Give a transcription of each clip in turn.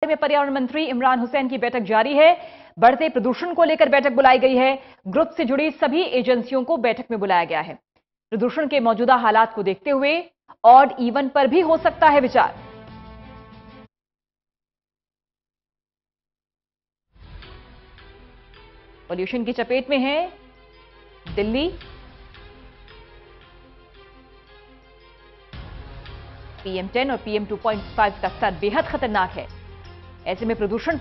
में पर्यावरण मंत्री इमरान हुसैन की बैठक जारी है। बढ़ते प्रदूषण को लेकर बैठक बुलाई गई है। ग्रुप से जुड़ी सभी एजेंसियों को बैठक में बुलाया गया है। प्रदूषण के मौजूदा हालात को देखते हुए ऑड इवन पर भी हो सकता है विचार। पॉल्यूशन की चपेट में है दिल्ली। PM10 और PM2.5 का स्तर बेहद खतरनाक है। ऐसे में प्रदूषण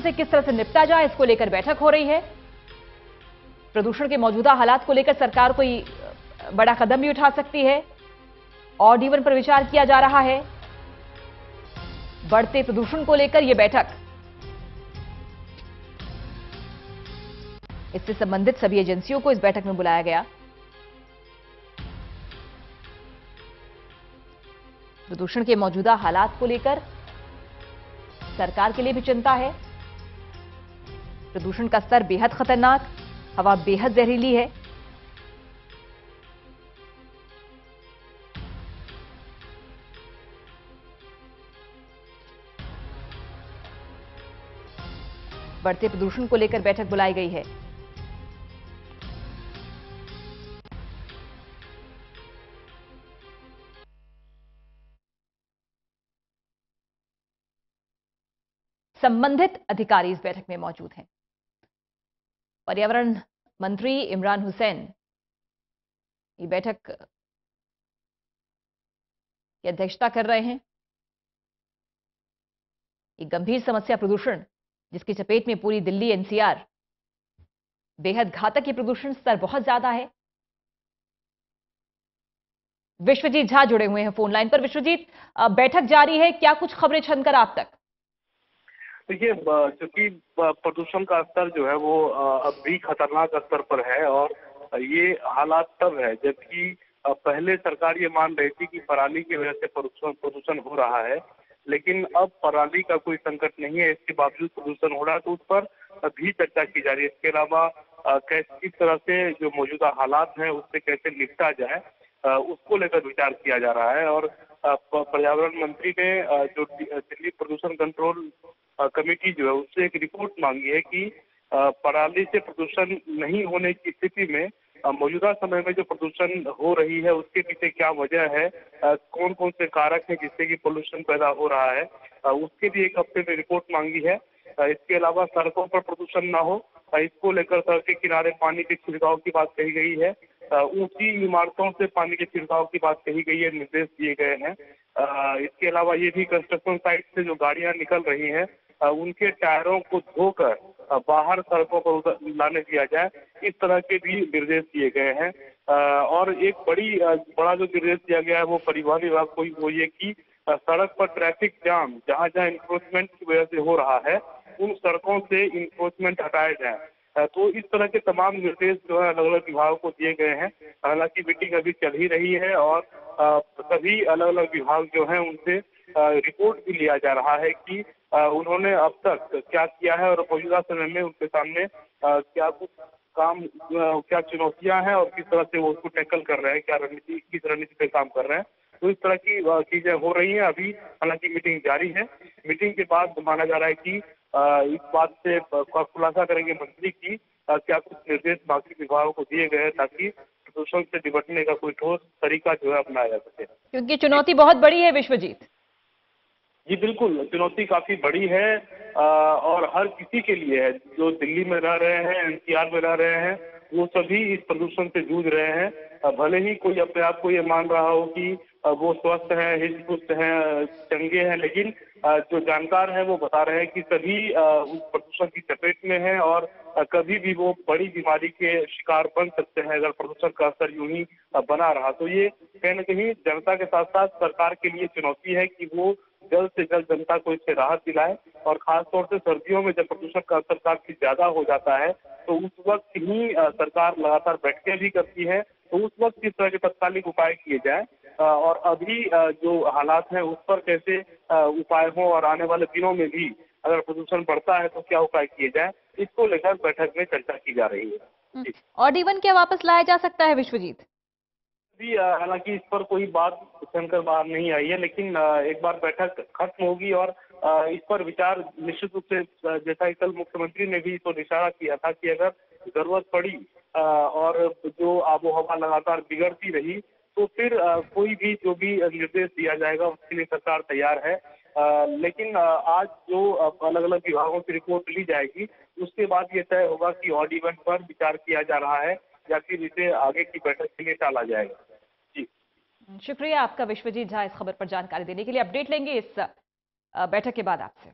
से किस तरह से निपटा जाए, इसको लेकर बैठक हो रही है। प्रदूषण के मौजूदा हालात को लेकर सरकार कोई बड़ा कदम भी उठा सकती है। ऑड इवन पर विचार किया जा रहा है। बढ़ते प्रदूषण को लेकर यह बैठक, इससे संबंधित सभी एजेंसियों को इस बैठक में बुलाया गया। प्रदूषण के मौजूदा हालात को लेकर सरकार के लिए भी चिंता है। प्रदूषण का स्तर बेहद खतरनाक, हवा बेहद जहरीली है। बढ़ते प्रदूषण को लेकर बैठक बुलाई गई है। संबंधित अधिकारी इस बैठक में मौजूद हैं। पर्यावरण मंत्री इमरान हुसैन ये बैठक की अध्यक्षता कर रहे हैं। एक गंभीर समस्या प्रदूषण, जिसकी चपेट में पूरी दिल्ली NCR, बेहद घातक ये प्रदूषण स्तर बहुत ज्यादा है। विश्वजीत झा जुड़े हुए हैं फोन लाइन पर। विश्वजीत, बैठक जारी है, क्या कुछ खबरें छनकर आप तक? देखिए, चूंकि प्रदूषण का स्तर जो है वो अब भी खतरनाक स्तर पर है और ये हालात तब है जबकि पहले सरकार ये मान रही थी कि पराली की वजह से प्रदूषण हो रहा है, लेकिन अब पराली का कोई संकट नहीं है, इसके बावजूद प्रदूषण हो रहा है, तो उस पर भी चर्चा की जा रही है। इसके अलावा किस तरह से जो मौजूदा हालात हैं उससे कैसे निपटा जाए, उसको लेकर विचार किया जा रहा है। और पर्यावरण मंत्री ने जो दिल्ली प्रदूषण कंट्रोल कमेटी जो है उससे एक रिपोर्ट मांगी है कि पराली से प्रदूषण नहीं होने की स्थिति में मौजूदा समय में जो प्रदूषण हो रही है उसके पीछे क्या वजह है, कौन कौन से कारक हैं जिससे कि पोल्यूशन पैदा हो रहा है, उसके लिए एक हफ्ते में रिपोर्ट मांगी है। इसके अलावा सड़कों पर प्रदूषण ना हो, इसको लेकर सड़क के किनारे पानी के छिड़काव की बात कही गई है। ऊंची इमारतों से पानी के छिड़काव की बात कही गई है, निर्देश दिए गए हैं। इसके अलावा ये भी कंस्ट्रक्शन साइट से जो गाड़ियां निकल रही हैं उनके टायरों को धोकर बाहर सड़कों पर लाने दिया जाए, इस तरह के भी निर्देश दिए गए हैं। और एक बड़ा जो निर्देश दिया गया है वो परिवहन विभाग को, वो ये कि सड़क पर ट्रैफिक जाम जहां जहां इंक्रोचमेंट की वजह से हो रहा है उन सड़कों से इंक्रोचमेंट हटाए जाए। तो इस तरह के तमाम निर्देश जो है अलग अलग विभागों को दिए गए हैं। हालांकि मीटिंग अभी चल ही रही है और सभी अलग अलग विभाग जो है उनसे रिपोर्ट भी लिया जा रहा है कि उन्होंने अब तक क्या किया है और मौजूदा समय में उनके सामने क्या कुछ काम, क्या चुनौतियां हैं और किस तरह से वो उसको टैकल कर रहे हैं, क्या रणनीति, किस रणनीति पे काम कर रहे हैं। तो इस तरह की चीजें हो रही हैं। अभी हालांकि मीटिंग जारी है। मीटिंग के बाद माना जा रहा है कि इस बात से खुलासा करेंगे मंत्री की क्या कुछ निर्देश बाकी विभागों को दिए गए हैं ताकि प्रदूषण से निपटने का कोई ठोस तरीका जो है अपनाया जा सके, क्योंकि चुनौती बहुत बड़ी है। विश्वजीत जी बिल्कुल, चुनौती काफी बड़ी है और हर किसी के लिए है। जो दिल्ली में रह रहे हैं, NCR में रह रहे हैं, वो सभी इस प्रदूषण से जूझ रहे हैं। भले ही कोई अपने आप को ये मान रहा हो कि वो स्वस्थ हैं, हिस्ट पुष्ट हैं, चंगे हैं, लेकिन जो जानकार हैं वो बता रहे हैं कि सभी उस प्रदूषण की चपेट में हैं और कभी भी वो बड़ी बीमारी के शिकार बन सकते हैं अगर प्रदूषण का असर यूं ही बना रहा। तो ये कहीं न कहीं जनता के साथ साथ सरकार के लिए चुनौती है कि वो जल्द से जल्द जनता को इससे राहत दिलाए। और खासतौर से सर्दियों में जब प्रदूषण का असर काफी ज्यादा हो जाता है तो उस वक्त ही सरकार लगातार बैठकें भी करती है। तो उस वक्त किस तरह के तत्कालिक उपाय किए जाए और अभी जो हालात हैं उस पर कैसे उपाय हो और आने वाले दिनों में भी अगर प्रदूषण बढ़ता है तो क्या उपाय किए जाए, इसको लेकर बैठक में चर्चा की जा रही है। ऑड इवन क्या वापस लाया जा सकता है विश्वजीत? भी हालांकि इस पर कोई बात सुनकर बाहर नहीं आई है, लेकिन एक बार बैठक खत्म होगी और इस पर विचार निश्चित रूप से, जैसा कि कल मुख्यमंत्री ने भी तो इशारा किया था कि अगर जरूरत पड़ी और जो आबो हवा लगातार बिगड़ती रही तो फिर कोई भी जो भी निर्देश दिया जाएगा उसके लिए सरकार तैयार है। लेकिन आज जो अलग अलग विभागों की रिपोर्ट ली जाएगी उसके बाद ये तय होगा कि ऑड इवन पर विचार किया जा रहा है या फिर इसे आगे की बैठक के लिए टाला जाएगा। जी, शुक्रिया आपका विश्वजीत झा इस खबर पर जानकारी देने के लिए। अपडेट लेंगे इस बैठक के बाद आपसे।